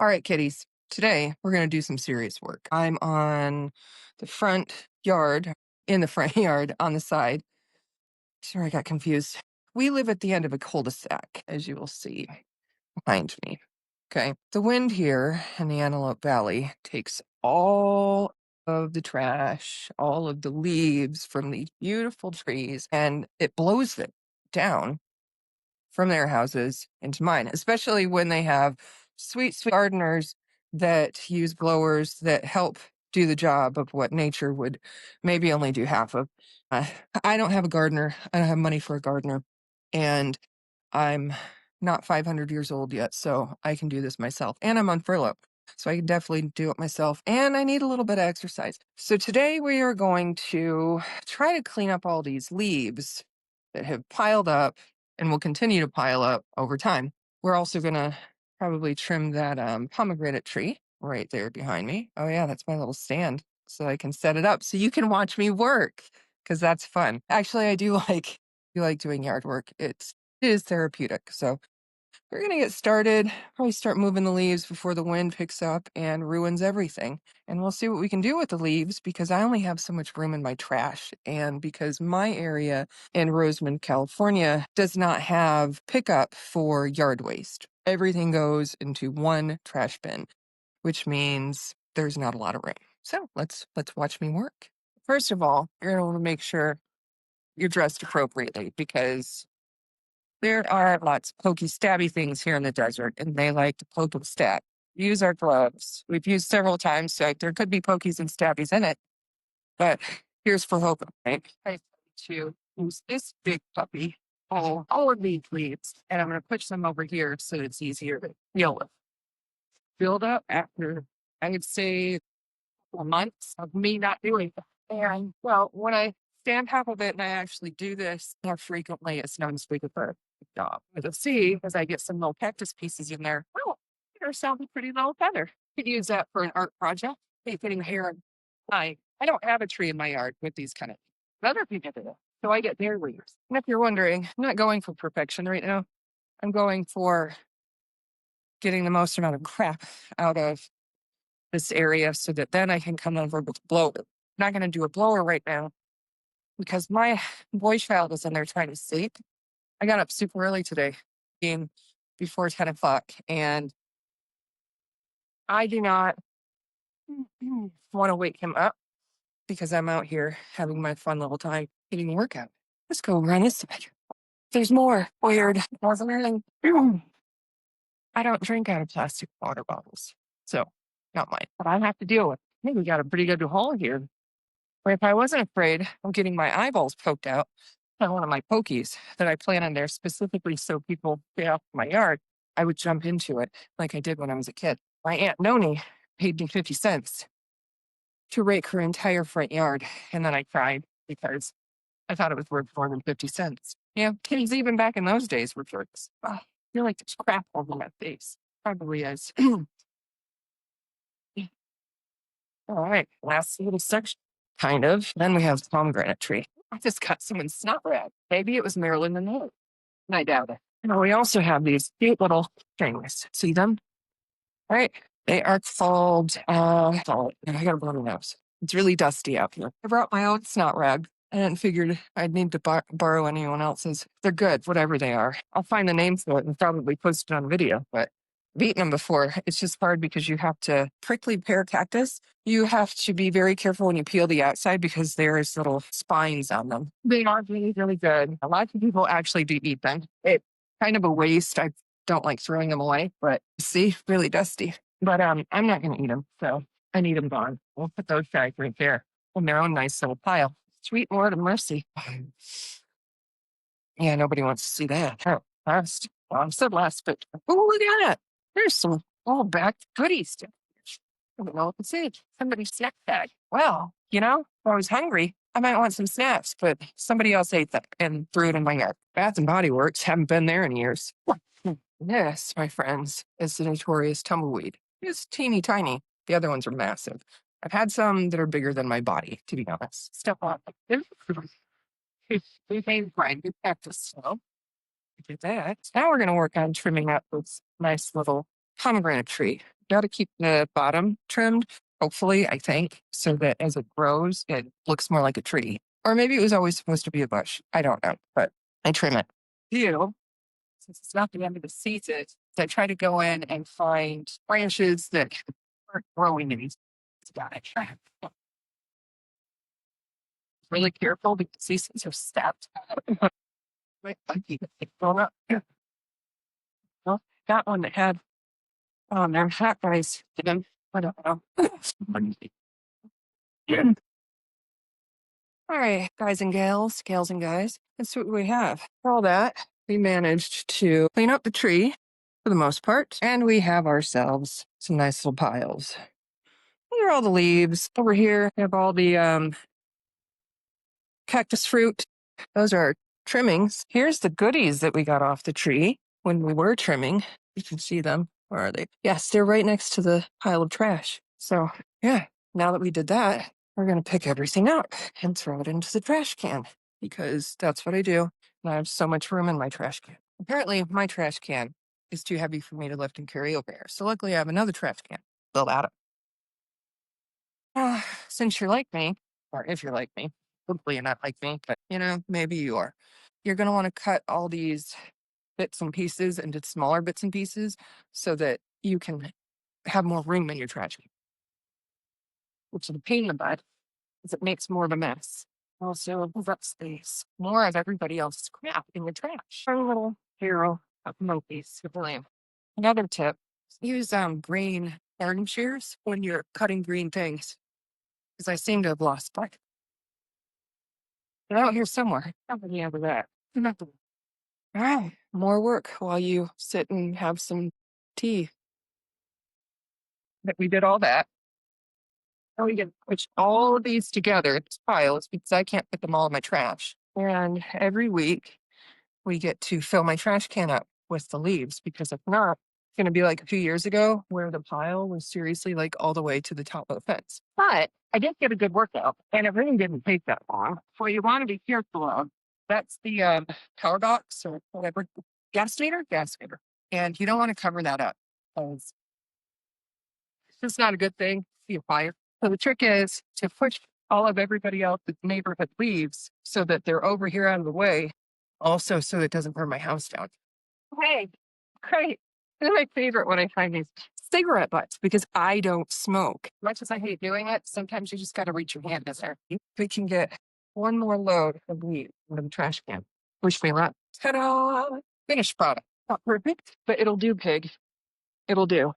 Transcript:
All right, kitties. Today we're going to do some serious work. I'm on the front yard, in the front yard on the side. Sorry, I got confused. We live at the end of a cul de sac, as you will see behind me. Okay. The wind here in the Antelope Valley takes all of the trash, all of the leaves from these beautiful trees, and it blows it down from their houses into mine, especially when they have sweet, sweet gardeners that use blowers that help do the job of what nature would maybe only do half of. Uh, I don't have a gardener. I don't have money for a gardener. And I'm not 500 years old yet, so I can do this myself. And I'm on furlough, so I can definitely do it myself. And I need a little bit of exercise. So today we are going to try to clean up all these leaves that have piled up and will continue to pile up over time. We're also going to probably trim that pomegranate tree right there behind me. Oh yeah, that's my little stand, so I can set it up so you can watch me work, because that's fun. Actually, I do like doing yard work. It is therapeutic. So we're going to get started, probably start moving the leaves before the wind picks up and ruins everything. And we'll see what we can do with the leaves, because I only have so much room in my trash. And because my area in Rosamond, California, does not have pickup for yard waste. Everything goes into one trash bin, which means there's not a lot of room. So let's watch me work. First of all, you're going to want to make sure you're dressed appropriately, because there are lots of pokey, stabby things here in the desert, and they like to poke and stab. Use our gloves. We've used several times, so there could be pokies and stabbies in it. But here's for hoping, right? I'm going to use this big puppy, all of these leaves, and I'm going to push them over here so it's easier to deal with. Build up after, I would say, months of me not doing that. And well, when I stay on top of it and I actually do this more frequently, it's known as frequent bird job. But you'll see, as I get some little cactus pieces in there, oh, there's a pretty little feather. Could use that for an art project. Hey, fitting hair. I don't have a tree in my yard with these kind of other people do. So I get their leaves. And if you're wondering, I'm not going for perfection right now. I'm going for getting the most amount of crap out of this area so that then I can come over with a blower. I'm not going to do a blower right now because my boy child is in there trying to sleep. I got up super early today, being before 10 o'clock, and I do not want to wake him up because I'm out here having my fun little time getting a workout. Let's go run this side. There's more weird. I don't drink out of plastic water bottles, so not mine. But I have to deal with. I think we got a pretty good haul here. Or if I wasn't afraid of getting my eyeballs poked out by one of my pokies that I planted there specifically so people stay off my yard, I would jump into it like I did when I was a kid. My Aunt Noni paid me 50 cents to rake her entire front yard, and then I cried because I thought it was worth more than 50 cents. Yeah, kids even back in those days were jerks. I feel like there's crap all over my face. Probably is. All right, last little section. Kind of. Then we have the pomegranate tree. I just got someone's snot rag. Maybe it was Marilyn Monroe. I doubt it. And we also have these cute little things. See them? All right. They are called, I gotta blow my nose. It's really dusty out here. I brought my own snot rag and figured I'd need to borrow anyone else's. They're good, whatever they are. I'll find the name for it and probably post it on video, but I've eaten them before. It's just hard because you have to prickly pear cactus. You have to be very careful when you peel the outside because there's little spines on them. They are really, really good. A lot of people actually do eat them. It's kind of a waste. I don't like throwing them away, but see, really dusty. But I'm not going to eat them, so I need them gone. We'll put those guys right there in their own nice little pile. Sweet Lord of mercy. Yeah, nobody wants to see that. Oh, last. Well, I said last, but oh, look at that. There's some all back goodies. I don't know what to say. Somebody's snack bag. Well, if I was hungry, I might want some snacks, but somebody else ate them and threw it in my yard. Bath and Body Works, haven't been there in years. This, my friends, is the notorious tumbleweed. It's teeny tiny. The other ones are massive. I've had some that are bigger than my body, to be honest. Step on. We've made brand new cactus. So we did that. Now we're going to work on trimming up this nice little pomegranate tree. got to keep the bottom trimmed, hopefully, I think, so that as it grows, it looks more like a tree. Or maybe it was always supposed to be a bush. I don't know, but I trim it. Since it's not the end of the season, I try to go in and find branches that aren't growing any. Got it. Really careful because these things are stepped. Well, that one that had their fat guys didn't. I don't know. All right, guys and gals and guys, that's what we have. For all that, we managed to clean up the tree for the most part, and we have ourselves some nice little piles. Here are all the leaves. Over here, we have all the cactus fruit. Those are trimmings. Here's the goodies that we got off the tree when we were trimming. You can see them. Where are they? Yes, they're right next to the pile of trash. So, yeah, now that we did that, we're going to pick everything up and throw it into the trash can because that's what I do. And I have so much room in my trash can. Apparently, my trash can is too heavy for me to lift and carry over here. So, luckily, I have another trash can. Fill that up. Since you're like me, or if you're like me, hopefully you're not like me, but maybe you are. You're going to want to cut all these bits and pieces into smaller bits and pieces so that you can have more room in your trash can. Which is a pain in the butt because it makes more of a mess. Also, move up space. More of everybody else's crap in your trash. Our little hero of monkeys. Another tip, use green garden shears when you're cutting green things. Because I seem to have lost bucket. They're out here somewhere. Somebody over that. Nothing. All right. More work while you sit and have some tea. But we did all that. Now we can push all of these together in piles because I can't put them all in my trash. And every week we get to fill my trash can up with the leaves because if not, it's going to be like a few years ago where the pile was seriously like all the way to the top of the fence. But I did get a good workout and it really didn't take that long. What you want to be careful of, that's the power box or whatever, gas meter. And you don't want to cover that up because it's just not a good thing. See a fire. So the trick is to push all of everybody else's neighborhood leaves so that they're over here out of the way. Also, so it doesn't burn my house down. Hey, great. This is my favorite when I find these cigarette butts because I don't smoke. Much as I hate doing it, sometimes you just got to reach your hand in there. We can get one more load of weed from the trash can. Wish me luck. Ta-da! Finished product. Not perfect, but it'll do, pig. It'll do.